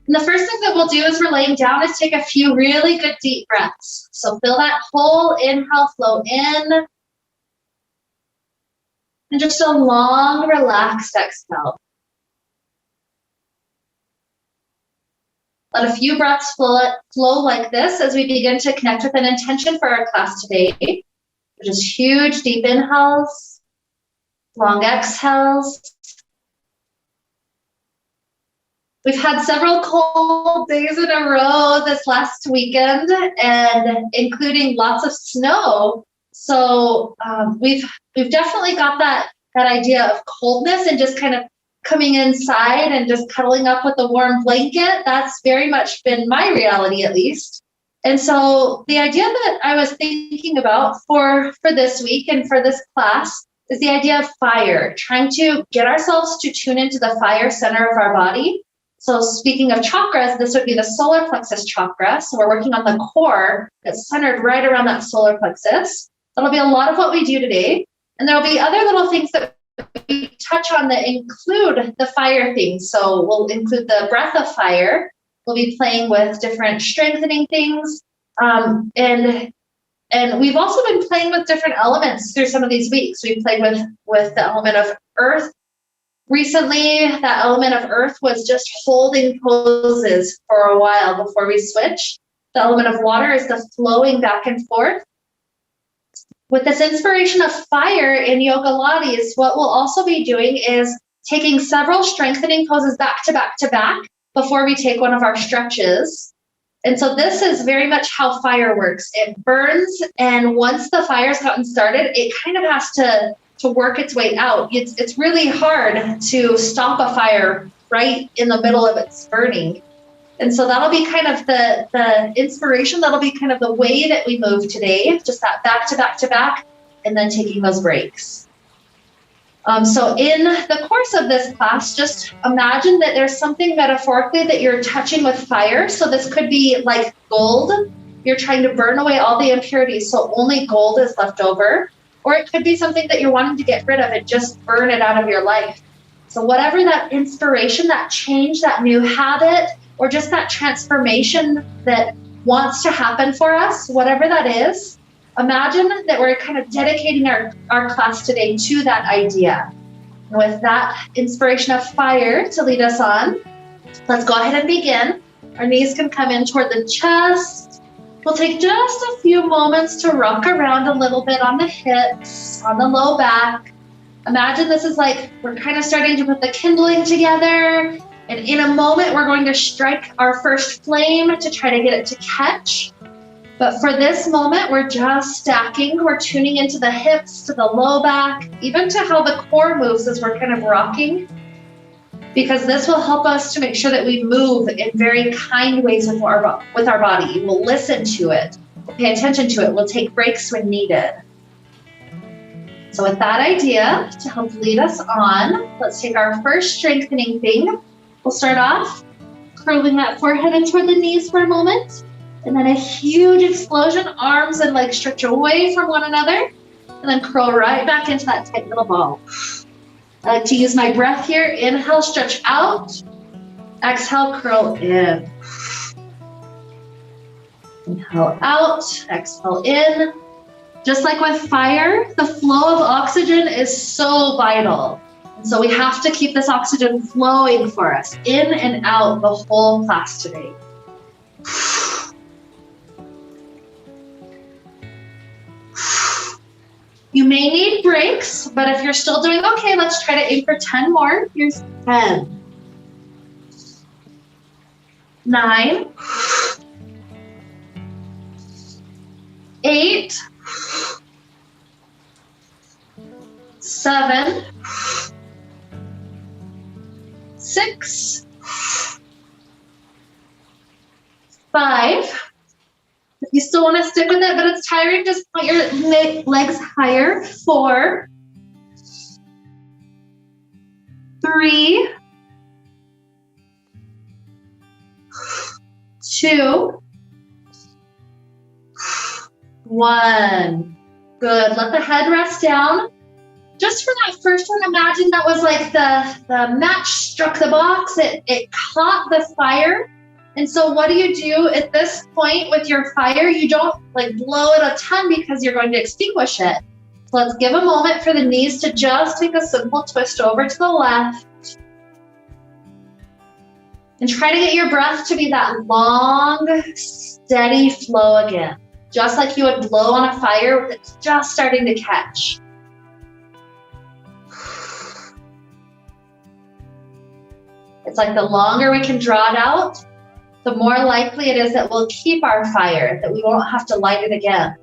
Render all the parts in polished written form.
And the first thing that we'll do as we're laying down is take a few really good deep breaths. So feel that whole inhale flow in, and just a long, relaxed exhale. Let a few breaths flow like this as we begin to connect with an intention for our class today. Just huge, deep inhales, long exhales. We've had several cold days in a row this last weekend, and including lots of snow. So we've definitely got that idea of coldness and just kind of coming inside and just cuddling up with a warm blanket. That's very much been my reality, at least. And so the idea that I was thinking about for this week and for this class is the idea of fire, trying to get ourselves to tune into the fire center of our body. So speaking of chakras, this would be the solar plexus chakra. So we're working on the core that's centered right around that solar plexus. That'll be a lot of what we do today. And there'll be other little things that we touch on that include the fire things. So we'll include the breath of fire. We'll be playing with different strengthening things. And we've also been playing with different elements through some of these weeks. We've played with the element of earth. Recently, that element of earth was just holding poses for a while before we switch. The element of water is the flowing back and forth. With this inspiration of fire in Yogilates, what we'll also be doing is taking several strengthening poses back to back to back before we take one of our stretches. And so this is very much how fire works. It burns, and once the fire's gotten started, it kind of has to work its way out. It's really hard to stop a fire right in the middle of its burning. And so that'll be kind of the inspiration. That'll be kind of the way that we move today, just that back to back to back, and then taking those breaks. So in the course of this class, just imagine that there's something metaphorically that you're touching with fire. So this could be like gold. You're trying to burn away all the impurities, so only gold is left over. Or it could be something that you're wanting to get rid of and just burn it out of your life. So whatever that inspiration, that change, that new habit, or just that transformation that wants to happen for us, whatever that is, imagine that we're kind of dedicating our class today to that idea. And with that inspiration of fire to lead us on, let's go ahead and begin. Our knees can come in toward the chest. We'll take just a few moments to rock around a little bit on the hips, on the low back. Imagine this is like we're kind of starting to put the kindling together. And in a moment, we're going to strike our first flame to try to get it to catch. But for this moment, we're just stacking. We're tuning into the hips, to the low back, even to how the core moves as we're kind of rocking. Because this will help us to make sure that we move in very kind ways with our body. We'll listen to it, we'll pay attention to it, we'll take breaks when needed. So with that idea to help lead us on, let's take our first strengthening thing. We'll start off curling that forehead in toward the knees for a moment, and then a huge explosion, arms and legs stretch away from one another, and then curl right back into that tight little ball. I like to use my breath here. Inhale, stretch out. Exhale, curl in. Inhale out, exhale in. Just like with fire, the flow of oxygen is so vital. And so we have to keep this oxygen flowing for us, in and out the whole class today. You may need breaks, but if you're still doing okay, let's try to aim for 10 more. Here's 10, 9, 8, 7, 6, 5. If you still want to stick with it, but it's tiring, just put your legs higher. 4, 3, 2, 1. Good. Let the head rest down. Just for that first one, imagine that was like the match struck the box. It caught the fire And so what do you do at this point with your fire? You don't like blow it a ton because you're going to extinguish it. So let's give a moment for the knees to just take a simple twist over to the left. And try to get your breath to be that long, steady flow again. Just like you would blow on a fire that's just starting to catch. It's like the longer we can draw it out, the more likely it is that we'll keep our fire, that we won't have to light it again.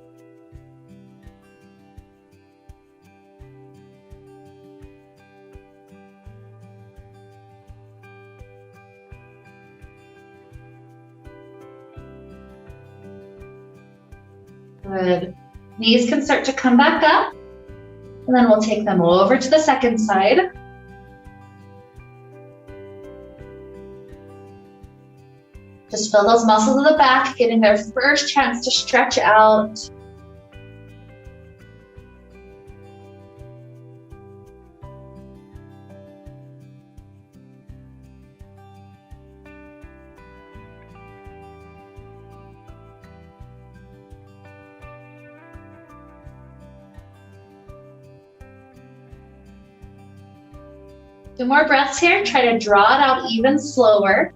Good. Knees can start to come back up, and then we'll take them over to the second side. Just feel those muscles of the back getting their first chance to stretch out. Two more breaths here. Try to draw it out even slower.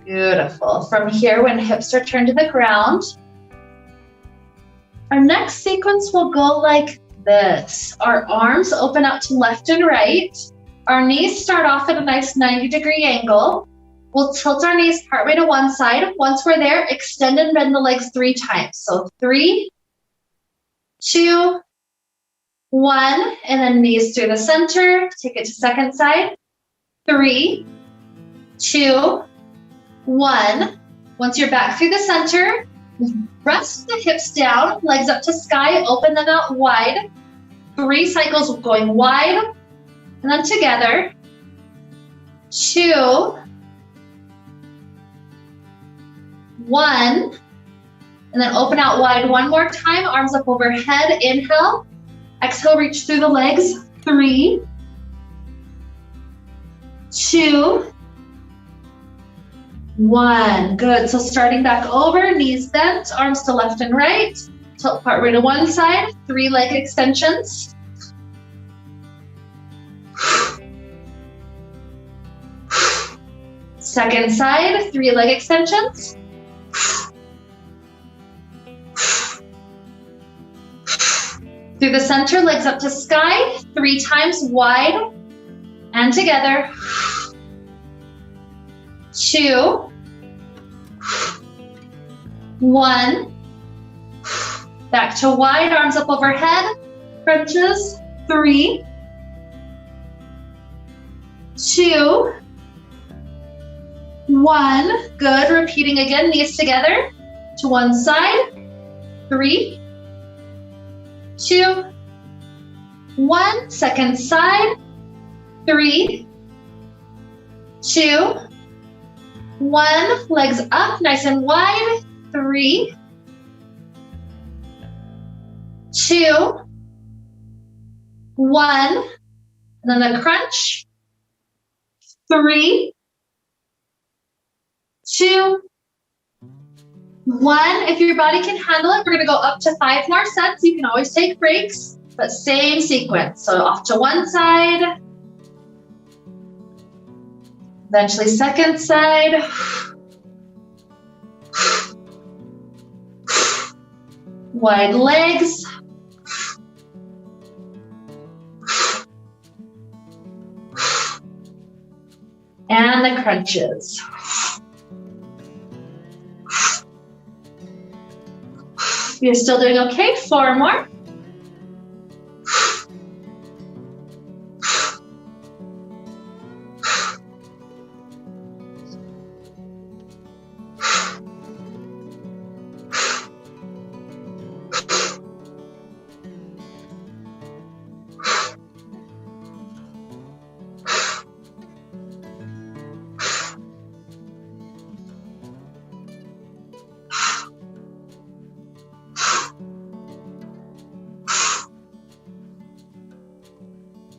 Beautiful. From here, when hips are turned to the ground, our next sequence will go like this. Our arms open out to left and right. Our knees start off at a nice 90-degree angle. We'll tilt our knees partway to one side. Once we're there, extend and bend the legs 3 times. So 3, 2, 1, and then knees through the center. Take it to second side. 3, 2, 1. Once you're back through the center, rest the hips down, legs up to sky, open them out wide. 3 cycles going wide, and then together. 2, 1, and then open out wide one more time, arms up overhead, inhale. Exhale, reach through the legs. 3, 2, 1. Good. So starting back over, knees bent, arms to left and right. Tilt partway to one side, 3 leg extensions. Second side, 3 leg extensions. Through the center, legs up to sky, 3 times wide and together. 2, 1. Back to wide, arms up overhead, crunches. 3, 2, 1. Good. Repeating again, knees together to one side. 3, 2, 1. Second side. 3, 2, 1. Legs up, nice and wide. 3, 2, 1. And then the crunch. 3, 2, 1. If your body can handle it, we're going to go up to 5 more sets. You can always take breaks, but same sequence. So off to one side. Eventually second side. Wide legs. And the crunches. You're still doing okay. 4 more.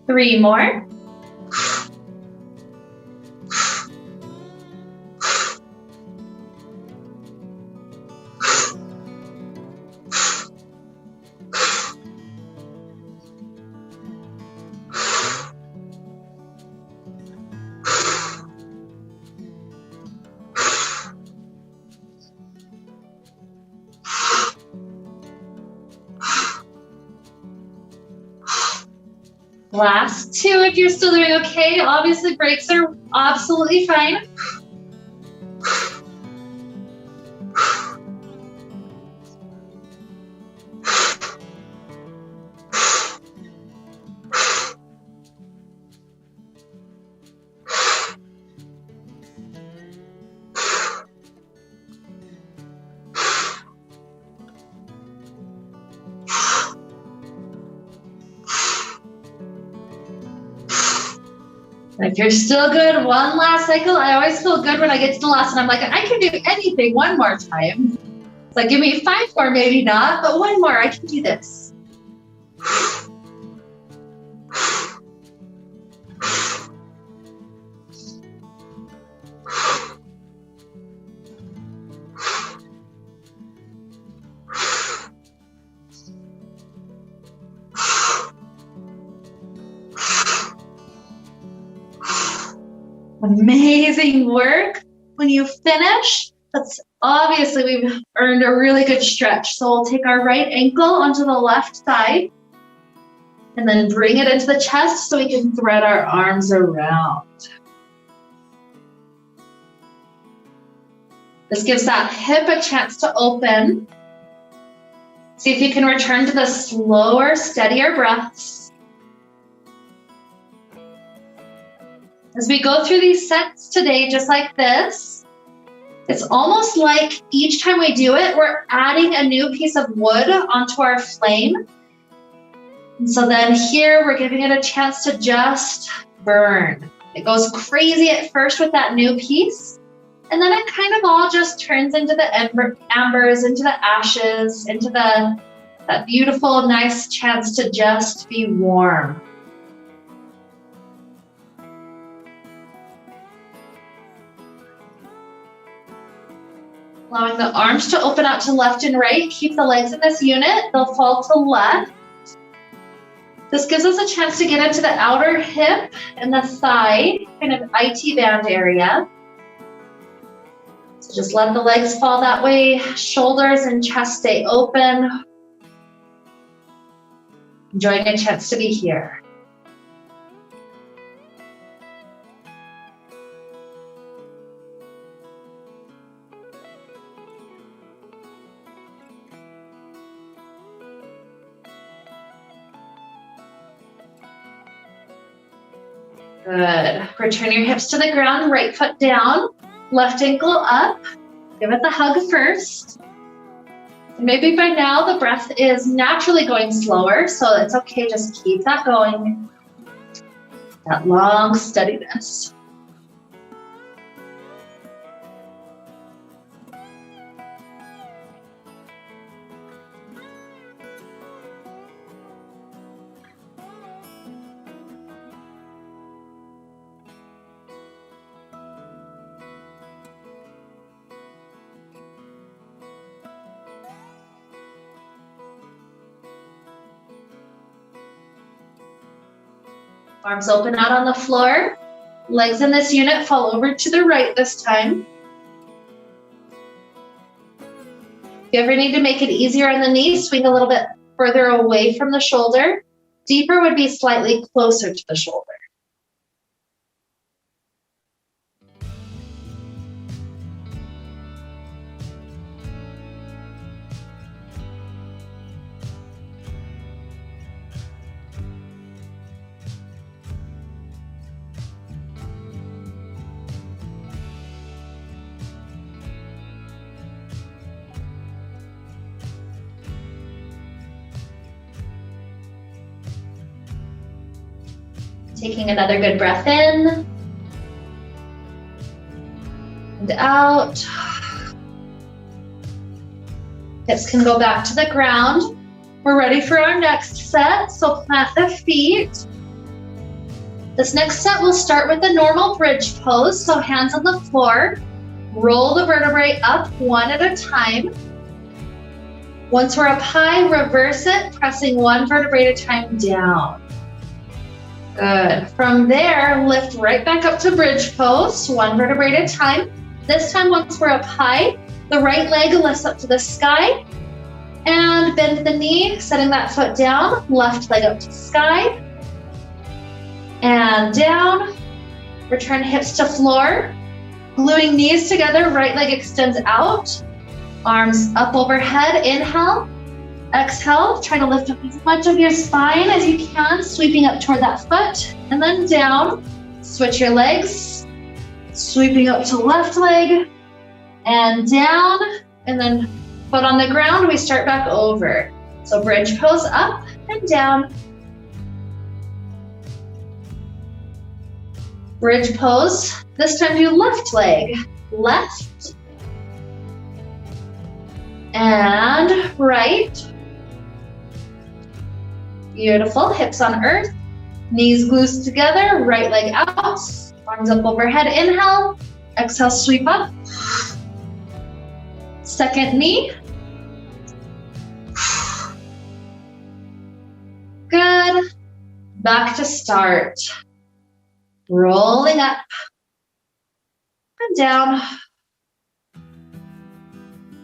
3 more. Last 2 if you're still doing okay. Obviously breaks are absolutely fine. If you're still good, one last cycle. I always feel good when I get to the last one. I'm like, I can do anything one more time. It's like, give me 5 more, maybe not, but 1 more, I can do this. Amazing work. When you finish, that's obviously we've earned a really good stretch. So we'll take our right ankle onto the left side and then bring it into the chest so we can thread our arms around. This gives that hip a chance to open. See if you can return to the slower, steadier breaths. As we go through these sets today, just like this, it's almost like each time we do it, we're adding a new piece of wood onto our flame. And so then here, we're giving it a chance to just burn. It goes crazy at first with that new piece, and then it kind of all just turns into the embers, into the ashes, into that beautiful, nice chance to just be warm. Allowing the arms to open out to left and right. Keep the legs in this unit. They'll fall to left. This gives us a chance to get into the outer hip and the thigh, kind of IT band area. So just let the legs fall that way. Shoulders and chest stay open. Enjoying a chance to be here. Good. Return your hips to the ground, right foot down, left ankle up. Give it the hug first. And maybe by now the breath is naturally going slower, so it's okay, just keep that going. That long steadiness. Arms open out on the floor. Legs in this unit fall over to the right this time. If you ever need to make it easier on the knees, swing a little bit further away from the shoulder. Deeper would be slightly closer to the shoulder. Taking another good breath in and out. Hips can go back to the ground. We're ready for our next set, so plant the feet. This next set, we'll start with the normal bridge pose. So hands on the floor, roll the vertebrae up one at a time. Once we're up high, reverse it, pressing one vertebrae at a time down. Good. From there, lift right back up to bridge pose, one vertebrae at a time. This time, once we're up high, the right leg lifts up to the sky and bend the knee, setting that foot down, left leg up to the sky and down. Return hips to floor, gluing knees together, right leg extends out, arms up overhead, inhale, exhale, try to lift up as much of your spine as you can, sweeping up toward that foot, and then down, switch your legs, sweeping up to left leg, and down, and then foot on the ground, we start back over. So bridge pose up and down. Bridge pose, this time do left leg, left, and right. Beautiful, hips on earth, knees glued together, right leg out, arms up overhead, inhale, exhale, sweep up. Second knee. Good. Back to start. Rolling up and down.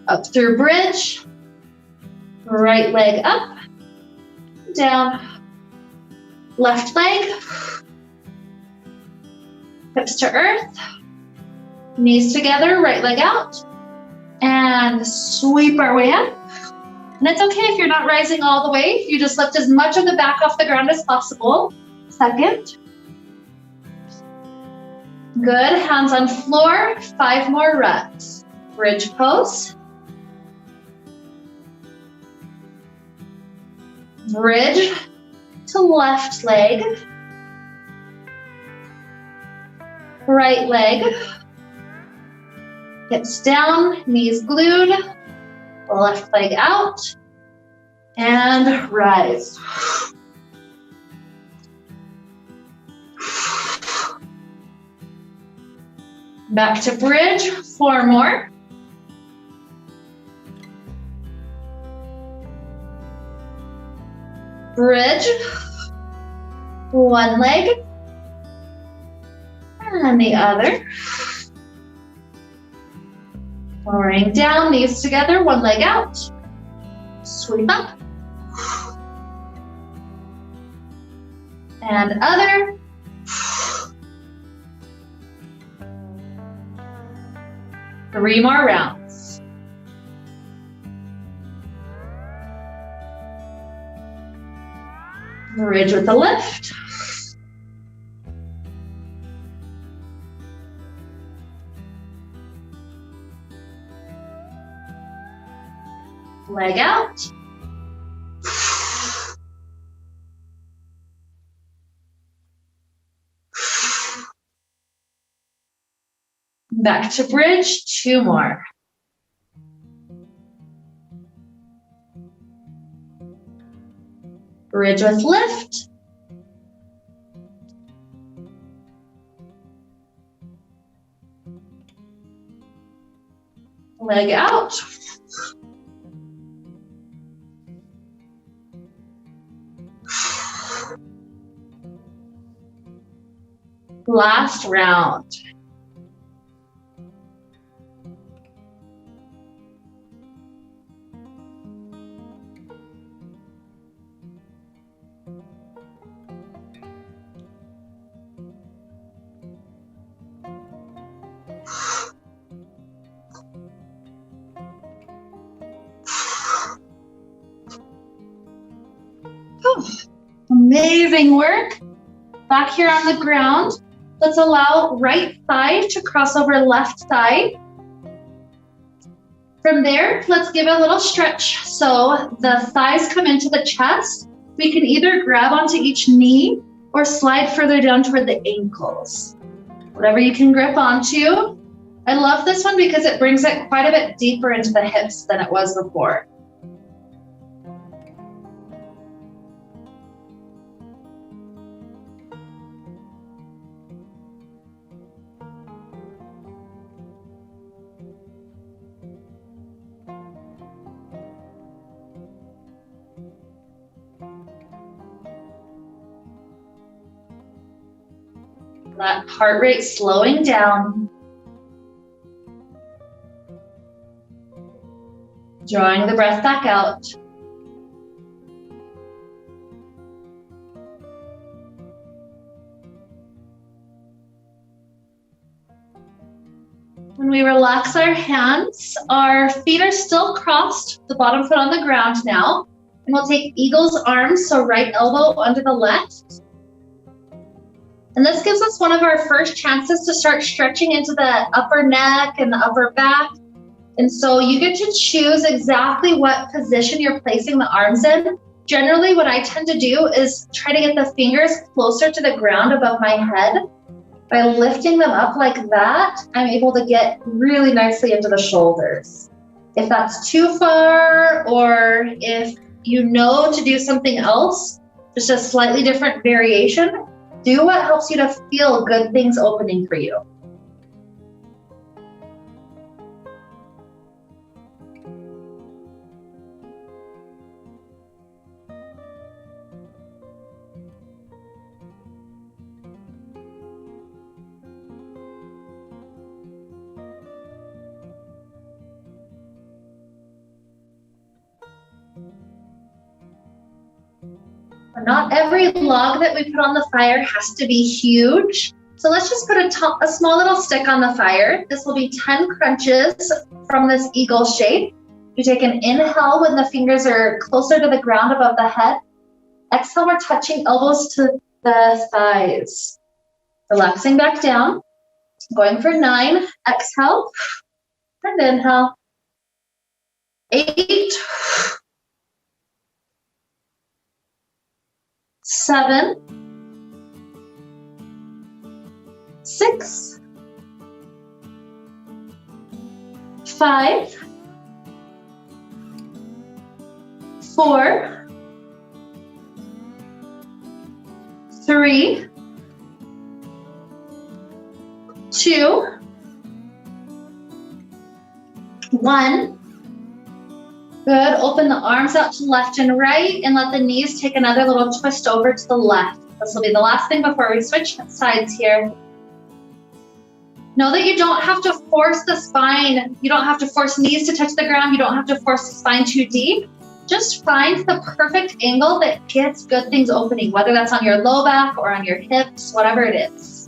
Up through bridge. Right leg up, down. Left leg. Hips to earth. Knees together, right leg out. And sweep our way up. And it's okay if you're not rising all the way. You just lift as much of the back off the ground as possible. Second. Good, hands on floor, 5 more reps. Bridge pose. Bridge to left leg. Right leg. Hips down, knees glued, left leg out, and rise. Back to bridge, 4 more. Bridge, one leg, and the other. Lowering down, knees together, one leg out. Sweep up. And other. Three more rounds. Bridge with the lift. Leg out. Back to bridge, 2 more. Bridge with lift. Leg out. Last round. Oh, amazing work. Back here on the ground. Let's allow right thigh to cross over left thigh. From there, let's give it a little stretch. So the thighs come into the chest. We can either grab onto each knee or slide further down toward the ankles. Whatever you can grip onto. I love this one because it brings it quite a bit deeper into the hips than it was before. that heart rate slowing down. Drawing the breath back out. When we relax our hands, our feet are still crossed, the bottom foot on the ground now. And we'll take eagle's arms, so right elbow under the left. And this gives us one of our first chances to start stretching into the upper neck and the upper back. And so you get to choose exactly what position you're placing the arms in. Generally, what I tend to do is try to get the fingers closer to the ground above my head. By lifting them up like that, I'm able to get really nicely into the shoulders. If that's too far, or if you know to do something else, just a slightly different variation, do what helps you to feel good things opening for you. Not every log that we put on the fire has to be huge. So let's just put a small little stick on the fire. This will be 10 crunches from this eagle shape. You take an inhale when the fingers are closer to the ground above the head. Exhale, we're touching elbows to the thighs. Relaxing back down. Going for 9. Exhale and inhale. 8. 7, 6, 5, 4, 3, 2, 1. Good. Open the arms out to left and right and let the knees take another little twist over to the left. This will be the last thing before we switch sides here. Know that you don't have to force the spine. You don't have to force knees to touch the ground. You don't have to force the spine too deep. Just find the perfect angle that gets good things opening, whether that's on your low back or on your hips, whatever it is.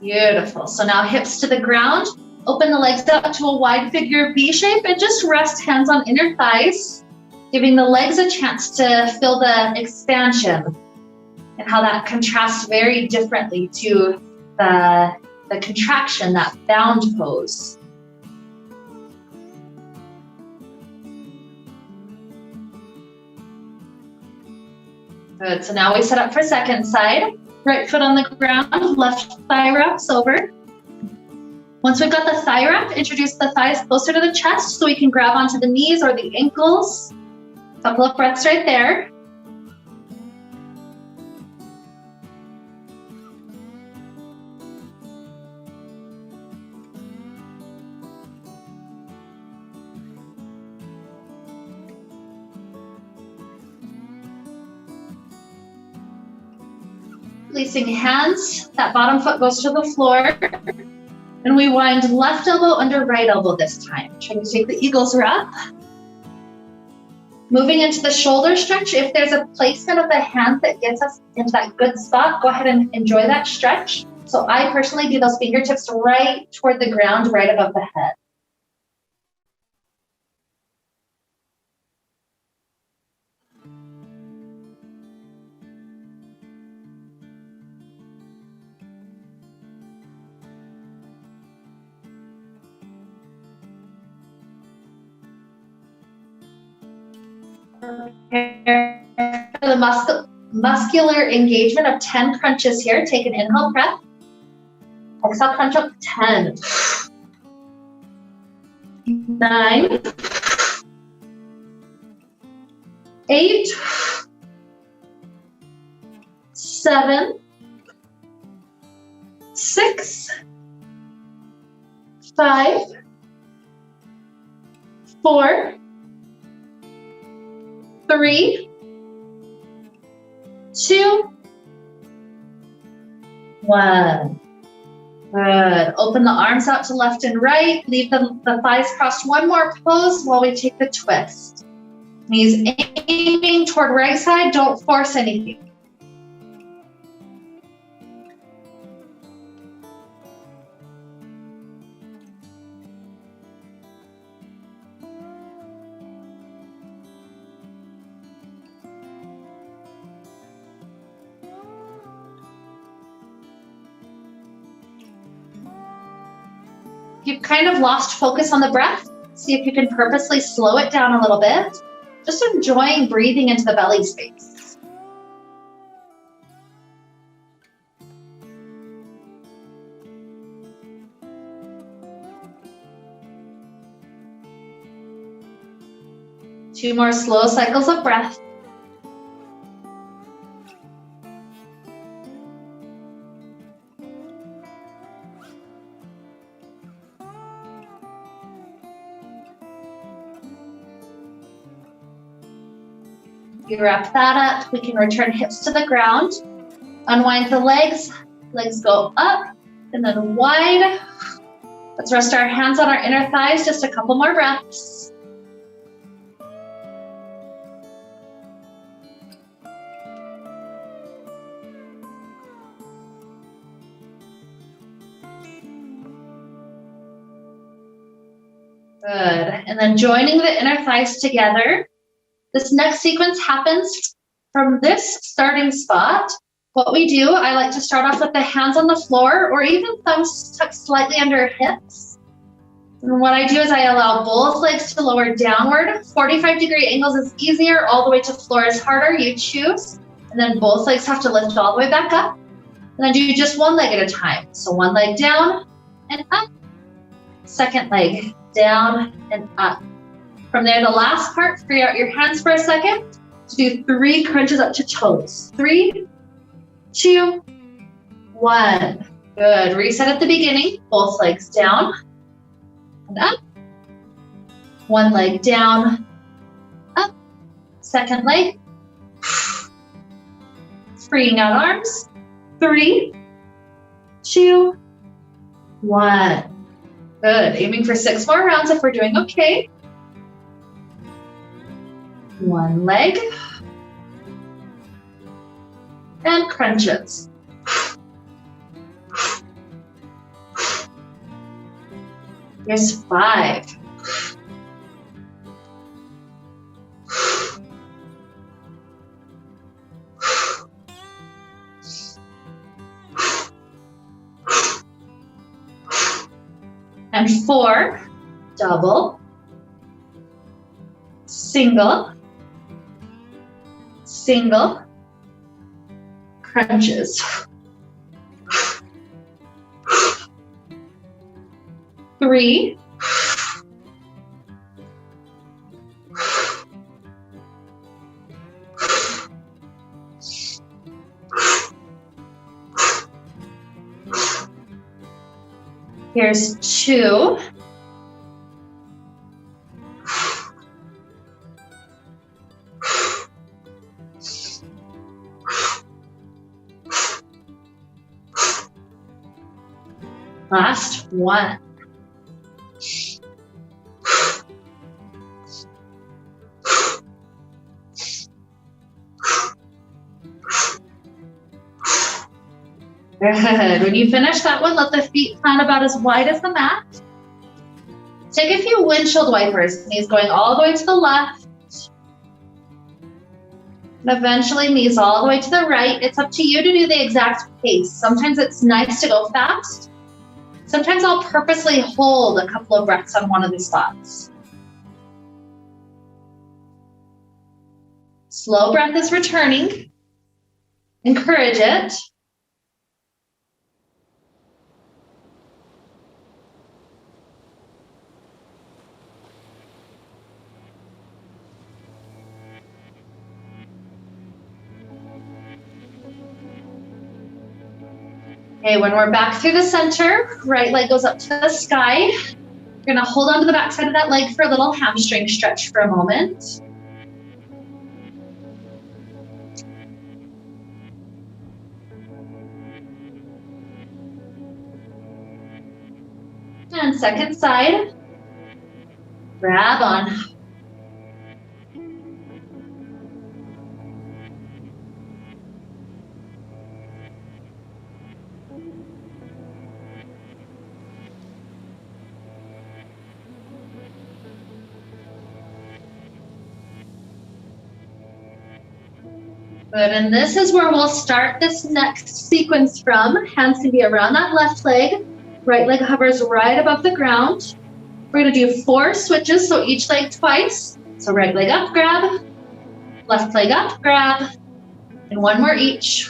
Beautiful. So now hips to the ground. Open the legs out to a wide figure V shape and just rest hands on inner thighs, giving the legs a chance to feel the expansion and how that contrasts very differently to the contraction, that bound pose. Good. So now we set up for second side. Right foot on the ground, left thigh wraps over. Once we've got the thigh wrap, introduce the thighs closer to the chest so we can grab onto the knees or the ankles. Couple of breaths right there. Releasing hands, that bottom foot goes to the floor. And we wind left elbow under right elbow this time. Trying to take the eagle's wrap. Moving into the shoulder stretch. If there's a placement of the hand that gets us into that good spot, go ahead and enjoy that stretch. So I personally do those fingertips right toward the ground, right above the head. For the muscular engagement of 10 crunches here, take an inhale breath. Exhale, crunch up 10. 9. 8. 7. 6. 5. 4, 3, 2, 1. Good. Open the arms out to left and right. Leave the thighs crossed. One more pose while we take the twist. Knees aiming toward right side. Don't force anything. You've kind of lost focus on the breath. See if you can purposely slow it down a little bit. Just enjoying breathing into the belly space. Two more slow cycles of breath. You wrap that up, we can return hips to the ground, unwind the legs go up and then wide. Let's rest our hands on our inner thighs, just a couple more breaths. Good, and then joining the inner thighs together. This next sequence happens from this starting spot. What we do, I like to start off with the hands on the floor or even thumbs tucked slightly under hips. And what I do is I allow both legs to lower downward. 45-degree angles is easier, all the way to floor is harder, you choose. And then both legs have to lift all the way back up. And then do just one leg at a time. So one leg down and up. Second leg down and up. From there, the last part, free out your hands for a second to do 3 crunches up to toes. 3, 2, 1. Good. Reset at the beginning. Both legs down and up. One leg down, up. Second leg. Freeing out arms. 3, 2, 1. Good. Aiming for 6 more rounds if we're doing okay. One leg and crunches. Here's 5. And 4, double, single, single, crunches. 3, here's 2, last 1. Good. When you finish that one, let the feet plant about as wide as the mat. Take a few windshield wipers, knees going all the way to the left. And eventually knees all the way to the right. It's up to you to do the exact pace. Sometimes it's nice to go fast. Sometimes I'll purposely hold a couple of breaths on one of these spots. Slow breath is returning. Encourage it. Okay, when we're back through the center, right leg goes up to the sky. You're gonna hold onto the back side of that leg for a little hamstring stretch for a moment. And second side, grab on. Good, and this is where we'll start this next sequence from. Hands can be around that left leg. Right leg hovers right above the ground. We're gonna do 4 switches, so each leg twice. So right leg up, grab. Left leg up, grab. And 1 more each.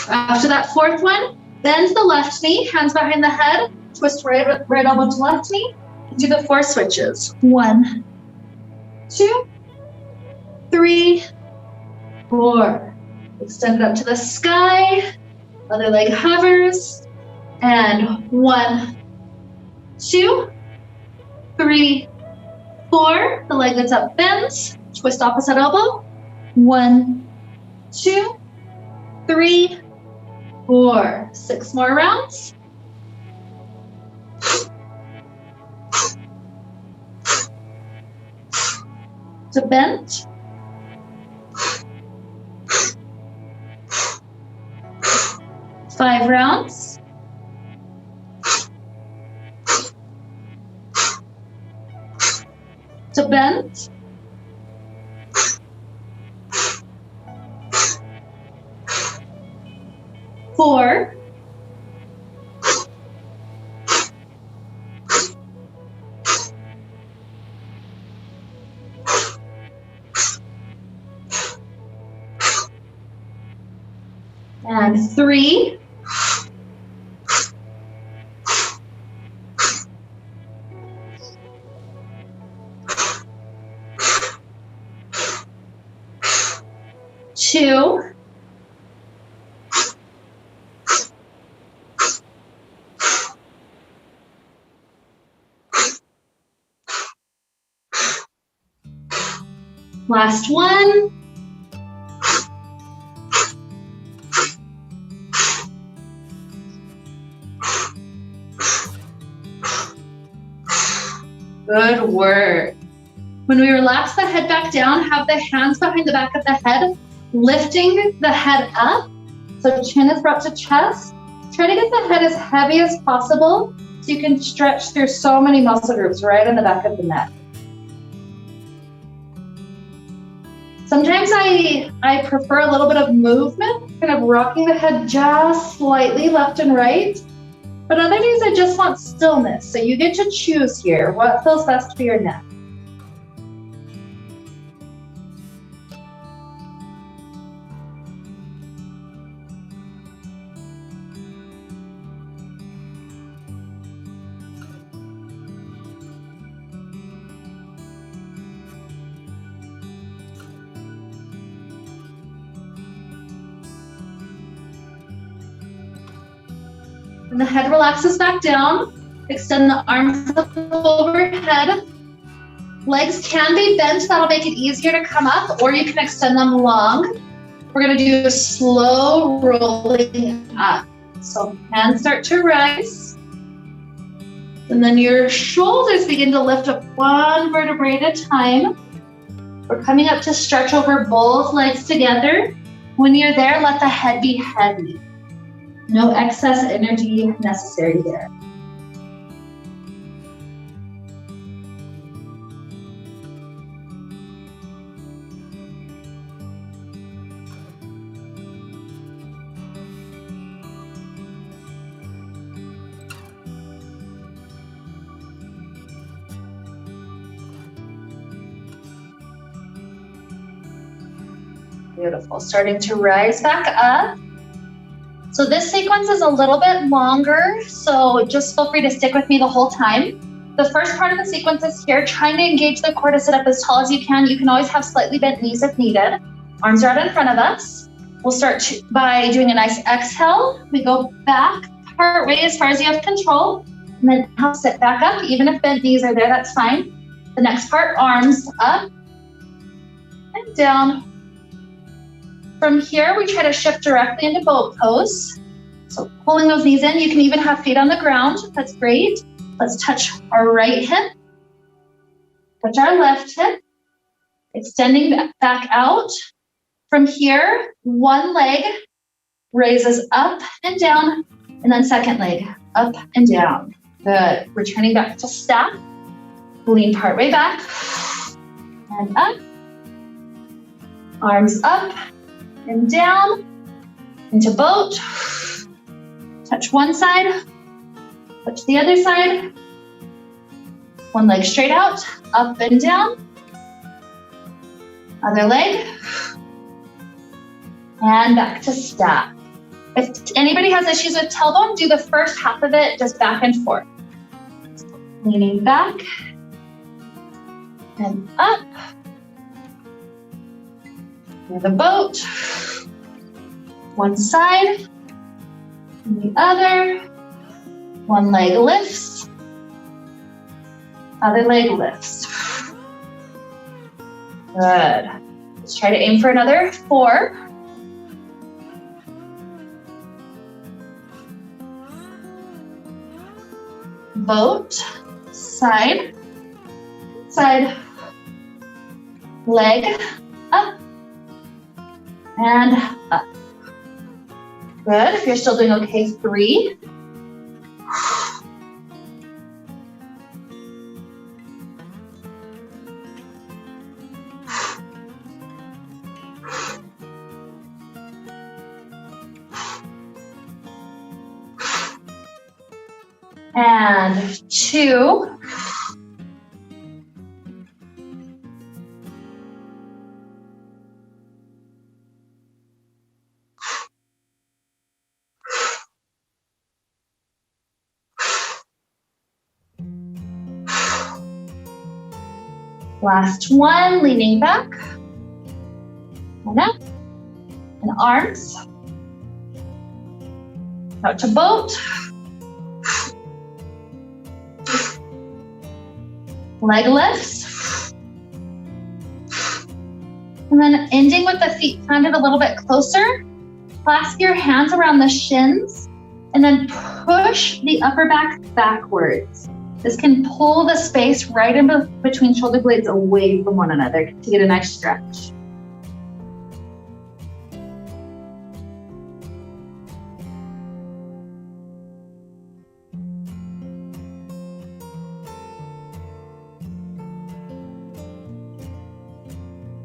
After that 4th one, bend the left knee, hands behind the head. Twist right elbow to left knee. Do the 4 switches. 1, 2, 3, 4. Extend it up to the sky. Other leg hovers. And 1, 2, 3, 4. The leg that's up bends. Twist opposite elbow. 1, 2, 3, 4. 6 more rounds. To bend. 5 rounds. To bend. 4. And 3. 2. Last one. Good work. When we relax the head back down, have the hands behind the back of the head, lifting the head up. So chin is brought to chest. Try to get the head as heavy as possible so you can stretch through so many muscle groups right in the back of the neck. Sometimes I prefer a little bit of movement, kind of rocking the head just slightly left and right. But other days I just want stillness. So you get to choose here what feels best for your neck. When the head relaxes back down, extend the arms up overhead. Legs can be bent, that'll make it easier to come up, or you can extend them long. We're gonna do a slow rolling up. So hands start to rise. And then your shoulders begin to lift up 1 vertebrae at a time. We're coming up to stretch over both legs together. When you're there, let the head be heavy. No excess energy necessary there. Beautiful. Starting to rise back up. So this sequence is a little bit longer, so just feel free to stick with me the whole time. The first part of the sequence is here, trying to engage the core to sit up as tall as you can. You can always have slightly bent knees if needed. Arms are out in front of us. We'll start by doing a nice exhale. We go back part way as far as you have control. And then help sit back up. Even if bent knees are there, that's fine. The next part, arms up and down. From here, we try to shift directly into boat pose. So pulling those knees in, you can even have feet on the ground. That's great. Let's touch our right hip, touch our left hip, extending back out. From here, one leg raises up and down, and then second leg up and down. Good. Returning back to staff. Lean partway back and up. Arms up and down into boat. Touch one side, touch the other side. One leg straight out, up and down. Other leg. And back to staff. If anybody has issues with tailbone, do the first half of it just back and forth. Leaning back and up. To the boat. One side and the other. One leg lifts. Other leg lifts. Good. Let's try to aim for another 4. Boat, side, side, leg, up, and up. Good. If you're still doing okay, 3. And 2. Last one, leaning back and up, and arms out to boat. Leg lifts. And then ending with the feet planted a little bit closer. Clasp your hands around the shins and then push the upper back backwards. This can pull the space right in between shoulder blades away from one another to get a nice stretch.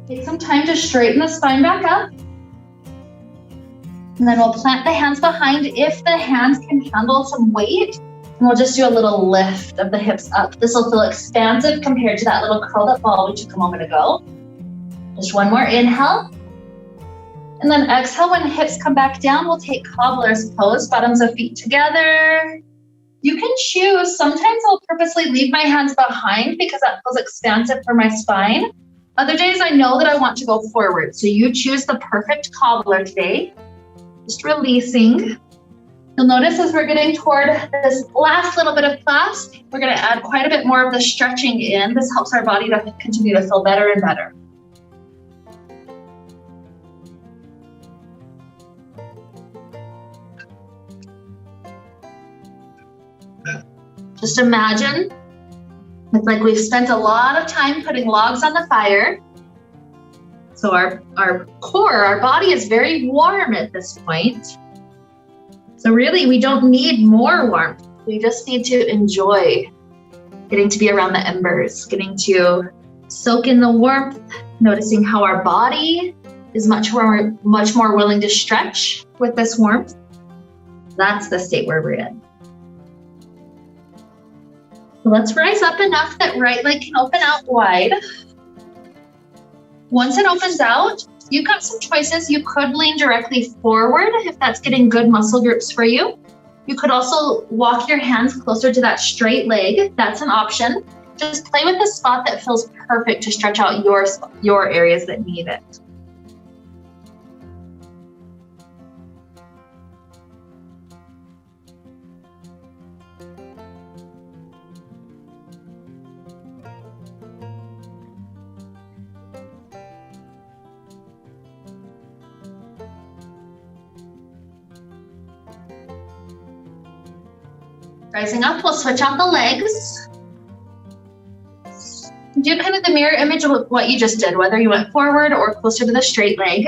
Take some time to straighten the spine back up. And then we'll plant the hands behind if the hands can handle some weight. And we'll just do a little lift of the hips up. This will feel expansive compared to that little curled up ball we took a moment ago. Just one more inhale. And then exhale, when hips come back down, we'll take cobbler's pose, bottoms of feet together. You can choose. Sometimes I'll purposely leave my hands behind because that feels expansive for my spine. Other days I know that I want to go forward. So you choose the perfect cobbler today. Just releasing. You'll notice as we're getting toward this last little bit of class, we're going to add quite a bit more of the stretching in. This helps our body to continue to feel better and better. Just imagine it's like we've spent a lot of time putting logs on the fire. So our core, our body is very warm at this point. So really, we don't need more warmth. We just need to enjoy getting to be around the embers, getting to soak in the warmth, noticing how our body is much more willing to stretch with this warmth. That's the state where we're in. So let's rise up enough that right leg can open out wide. Once it opens out, you've got some choices. You could lean directly forward if that's getting good muscle groups for you. You could also walk your hands closer to that straight leg. That's an option. Just play with a spot that feels perfect to stretch out your areas that need it. Rising up, we'll switch out the legs. Do kind of the mirror image of what you just did, whether you went forward or closer to the straight leg.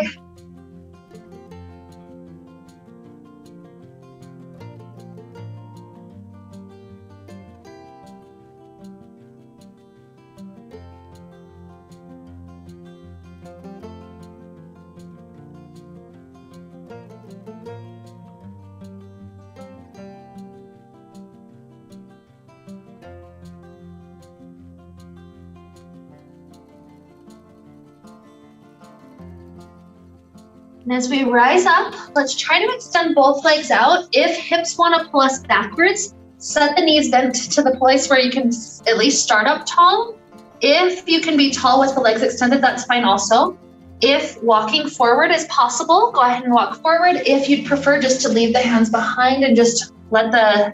And as we rise up, let's try to extend both legs out. If hips want to pull us backwards, set the knees bent to the place where you can at least start up tall. If you can be tall with the legs extended, that's fine also. If walking forward is possible, go ahead and walk forward. If you'd prefer just to leave the hands behind and just let the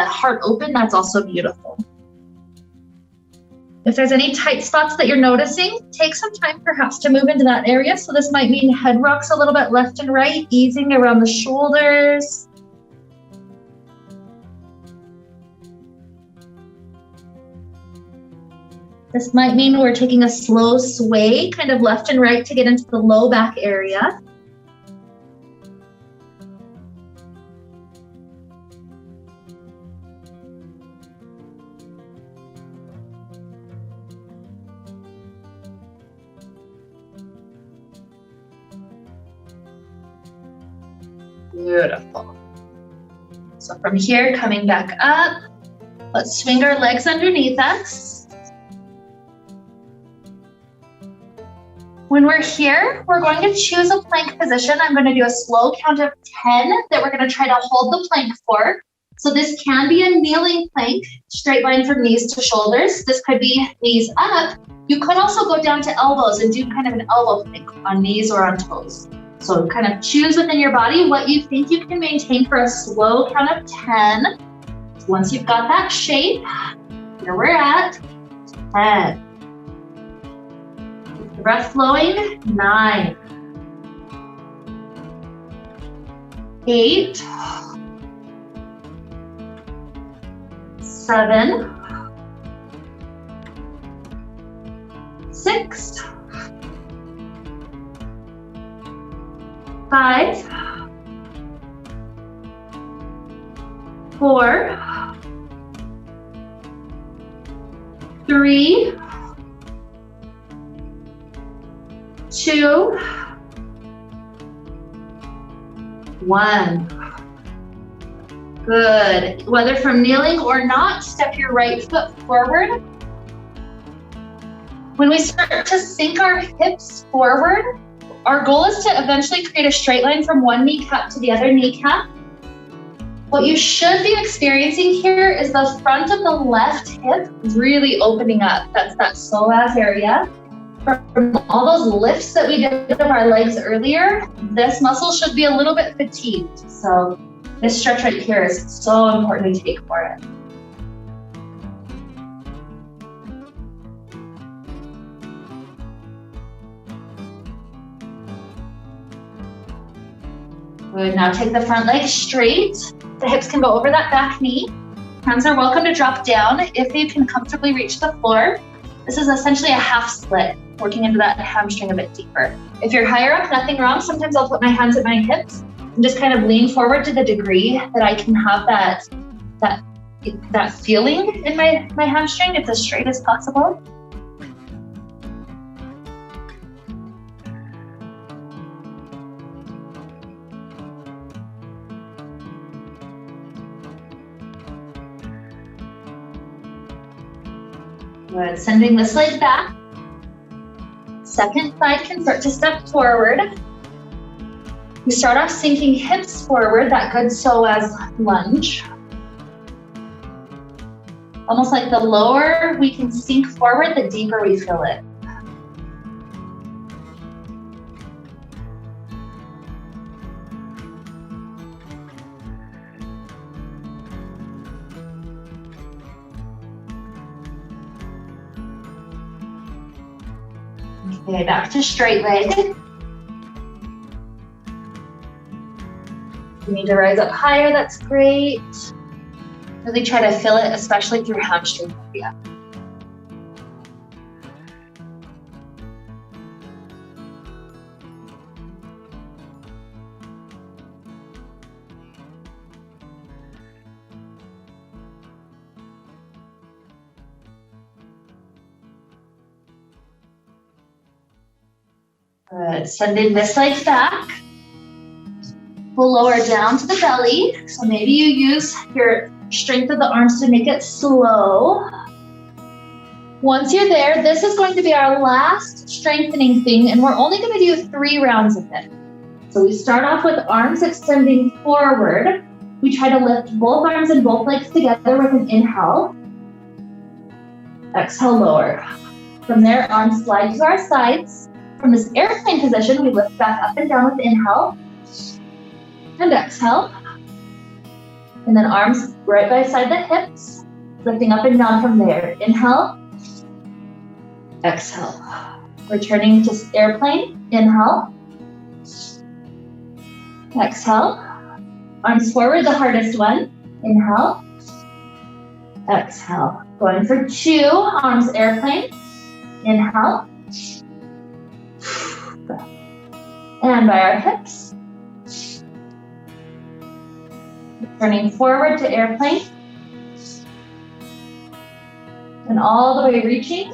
heart open, that's also beautiful. If there's any tight spots that you're noticing, take some time perhaps to move into that area. So this might mean head rocks a little bit left and right, easing around the shoulders. This might mean we're taking a slow sway, kind of left and right to get into the low back area. Beautiful. So from here, coming back up, let's swing our legs underneath us. When we're here, we're going to choose a plank position. I'm going to do a slow count of 10 that we're going to try to hold the plank for. So this can be a kneeling plank, straight line from knees to shoulders. This could be knees up. You could also go down to elbows and do kind of an elbow plank on knees or on toes. So kind of choose within your body what you think you can maintain for a slow count of 10. Once you've got that shape, here we're at 10. Keep the breath flowing. 9, 8, 7, 6, 5, 4, 3, 2, 1. Good. Whether from kneeling or not, step your right foot forward. When we start to sink our hips forward, our goal is to eventually create a straight line from one kneecap to the other kneecap. What you should be experiencing here is the front of the left hip really opening up. That's that psoas area. From all those lifts that we did of our legs earlier, this muscle should be a little bit fatigued. So this stretch right here is so important to take for it. Good, now take the front leg straight. The hips can go over that back knee. Hands are welcome to drop down if you can comfortably reach the floor. This is essentially a half split, working into that hamstring a bit deeper. If you're higher up, nothing wrong. Sometimes I'll put my hands at my hips and just kind of lean forward to the degree that I can have that feeling in my hamstring. It's as straight as possible. Good, sending this leg back. Second side can start to step forward. We start off sinking hips forward, that good psoas lunge. Almost like the lower we can sink forward, the deeper we feel it. Okay, back to straight leg. You need to rise up higher, that's great. Really try to feel it, especially through hamstring area. Good. Sending this leg back. We'll lower down to the belly. So maybe you use your strength of the arms to make it slow. Once you're there, this is going to be our last strengthening thing, and we're only going to do 3 rounds of it. So we start off with arms extending forward. We try to lift both arms and both legs together with an inhale. Exhale, lower. From there, arms slide to our sides. From this airplane position, we lift back up and down with inhale and exhale. And then arms right by side the hips, lifting up and down from there. Inhale, exhale. Returning to airplane, inhale, exhale. Arms forward, the hardest one. Inhale, exhale. Going for 2, arms airplane, inhale. And by our hips. Turning forward to airplane. And all the way reaching.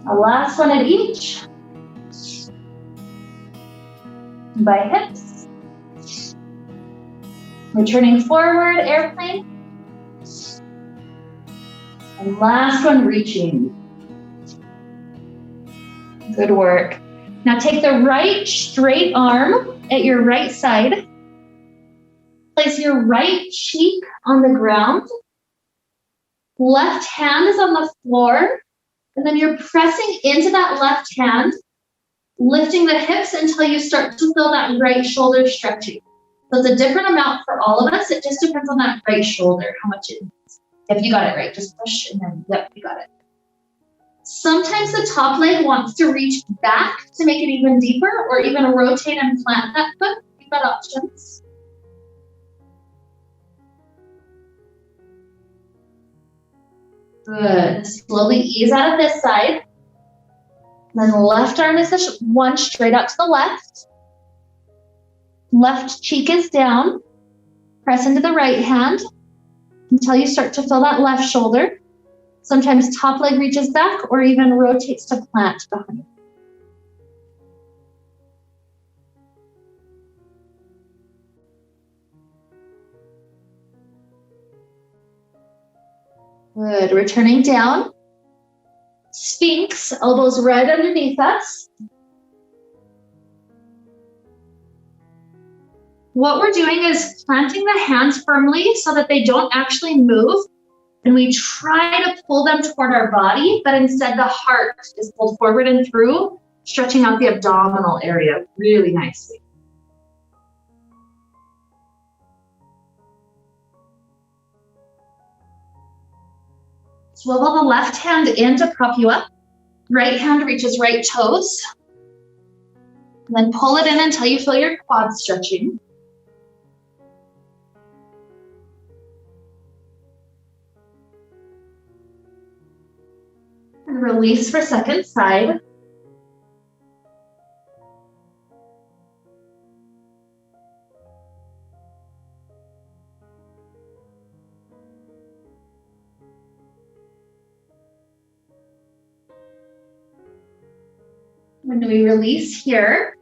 A last one at each. By hips. Returning forward, airplane. And last one, reaching. Good work. Now take the right straight arm at your right side. Place your right cheek on the ground. Left hand is on the floor. And then you're pressing into that left hand, lifting the hips until you start to feel that right shoulder stretching. So it's a different amount for all of us. It just depends on that right shoulder, how much it is. If you got it right, just push and then, yep, you got it. Sometimes the top leg wants to reach back to make it even deeper, or even rotate and plant that foot. You've got options. Good. Slowly ease out of this side. Then left arm is the one straight out to the left. Left cheek is down. Press into the right hand until you start to feel that left shoulder. Sometimes top leg reaches back or even rotates to plant behind. Good. Returning down. Sphinx, elbows right underneath us. What we're doing is planting the hands firmly so that they don't actually move. And we try to pull them toward our body, but instead the heart is pulled forward and through, stretching out the abdominal area really nicely. Swivel the left hand in to prop you up. Right hand reaches right toes. And then pull it in until you feel your quads stretching. And release for second side. When we release here,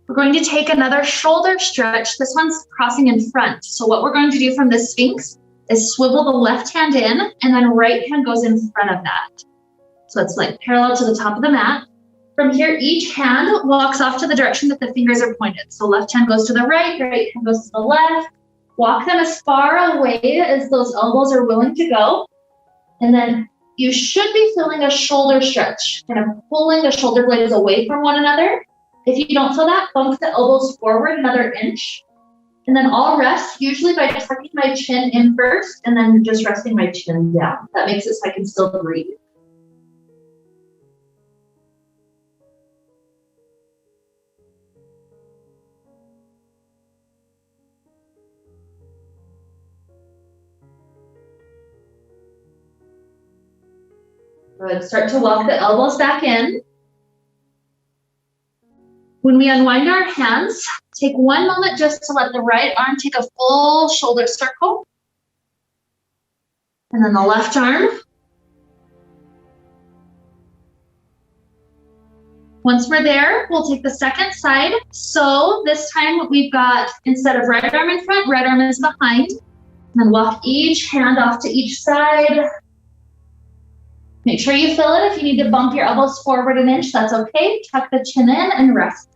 we're going to take another shoulder stretch. This one's crossing in front. So what we're going to do from this Sphinx is swivel the left hand in, and then right hand goes in front of that. So it's like parallel to the top of the mat. From here, each hand walks off to the direction that the fingers are pointed. So left hand goes to the right hand goes to the left. Walk them as far away as those elbows are willing to go. And then you should be feeling a shoulder stretch, kind of pulling the shoulder blades away from one another. If you don't feel that, bump the elbows forward another inch. And then I'll rest, usually by tucking my chin in first and then just resting my chin down. That makes it so I can still breathe. Good. Start to walk the elbows back in. When we unwind our hands, take one moment just to let the right arm take a full shoulder circle. And then the left arm. Once we're there, we'll take the second side. So this time we've got, instead of right arm in front, right arm is behind. And then walk each hand off to each side. Make sure you feel it. If you need to bump your elbows forward an inch, that's okay. Tuck the chin in and rest.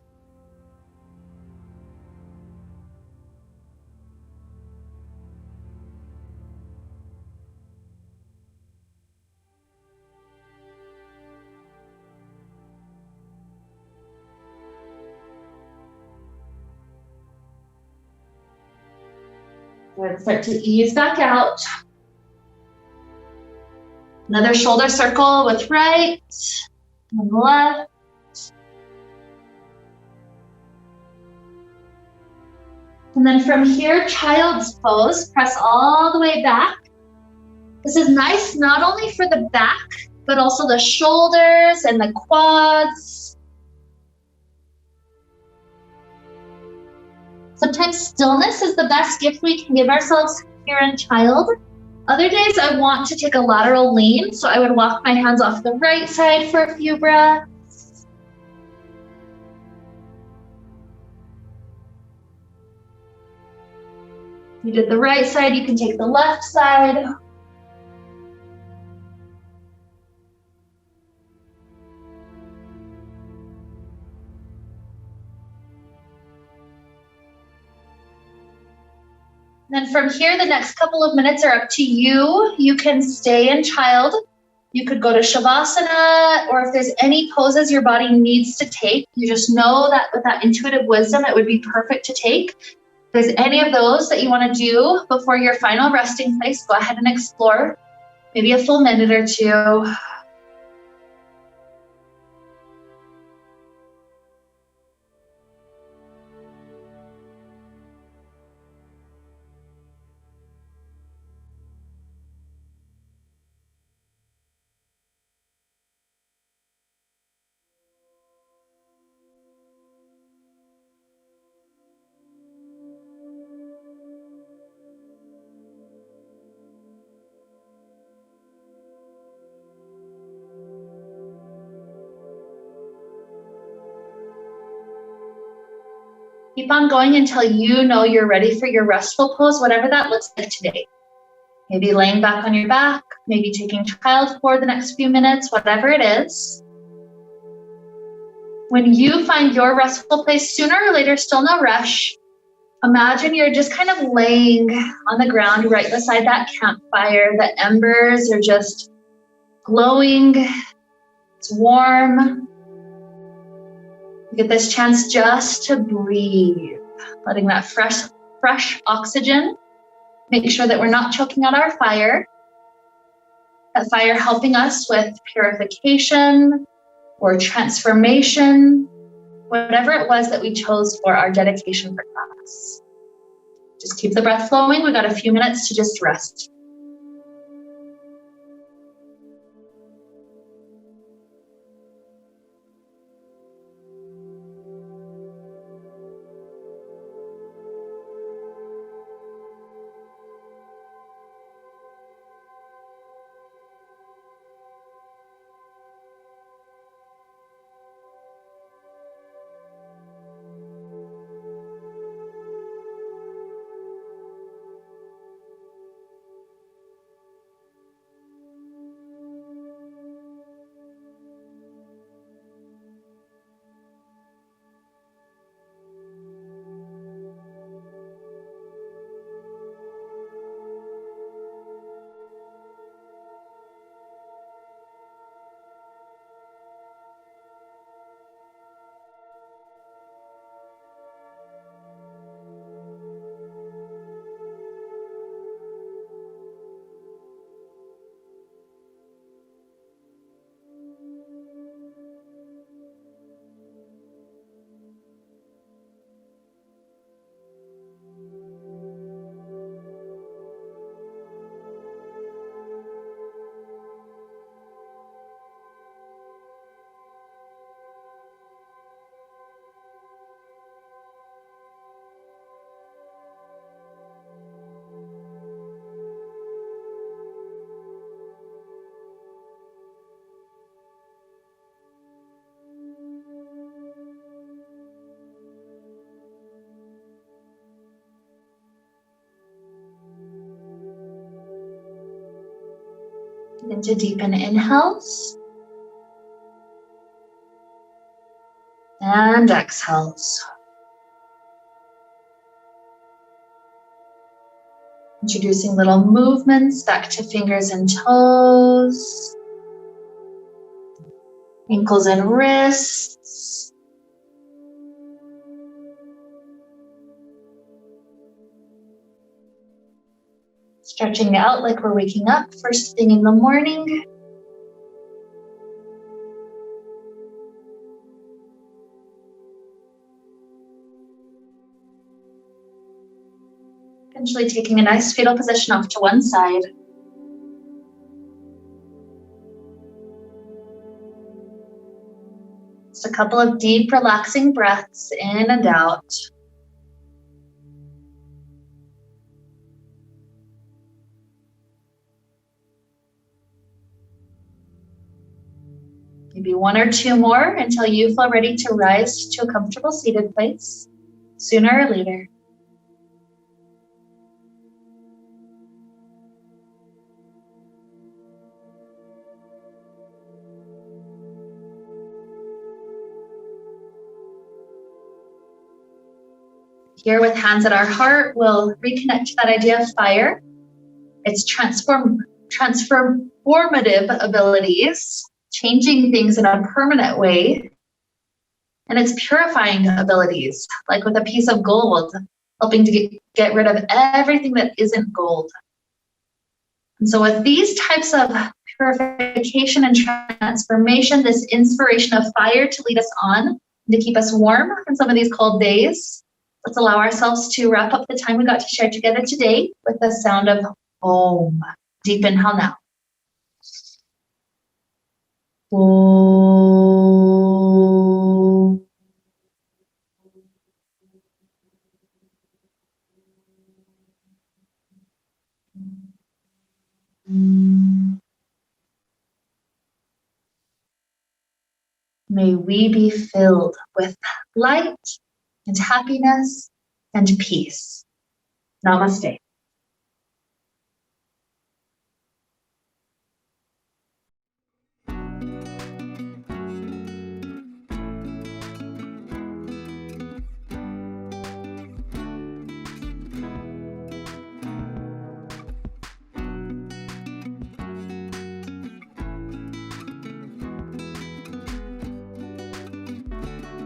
Good. Start to ease back out. Another shoulder circle with right and left. And then from here, child's pose, press all the way back. This is nice not only for the back, but also the shoulders and the quads. Sometimes stillness is the best gift we can give ourselves here in child. Other days I want to take a lateral lean, so I would walk my hands off the right side for a few breaths. You did the right side, you can take the left side. Then from here, the next couple of minutes are up to you. You can stay in child. You could go to Shavasana, or if there's any poses your body needs to take, you just know that with that intuitive wisdom, it would be perfect to take. If there's any of those that you want to do before your final resting place, go ahead and explore. Maybe a full minute or two. Keep on going until you know you're ready for your restful pose, whatever that looks like today. Maybe laying back on your back, maybe taking child for the next few minutes, whatever it is. When you find your restful place, sooner or later, still no rush. Imagine you're just kind of laying on the ground right beside that campfire. The embers are just glowing. It's warm. You get this chance just to breathe, letting that fresh oxygen. Make sure that we're not choking out our fire. That fire helping us with purification or transformation, whatever it was that we chose for our dedication for class. Just keep the breath flowing. We got a few minutes to just rest. Begin to deepen inhales and exhales. Introducing little movements back to fingers and toes, ankles and wrists. Stretching out like we're waking up first thing in the morning. Eventually taking a nice fetal position off to one side. Just a couple of deep, relaxing breaths in and out. Maybe one or two more until you feel ready to rise to a comfortable seated place, sooner or later. Here with hands at our heart, we'll reconnect to that idea of fire. Its transformative abilities, changing things in a permanent way, and its purifying abilities, like with a piece of gold, helping to get rid of everything that isn't gold. And so with these types of purification and transformation, this inspiration of fire to lead us on, to keep us warm in some of these cold days, let's allow ourselves to wrap up the time we got to share together today with the sound of Om. Deep inhale now. Om. May we be filled with light and happiness and peace. Namaste.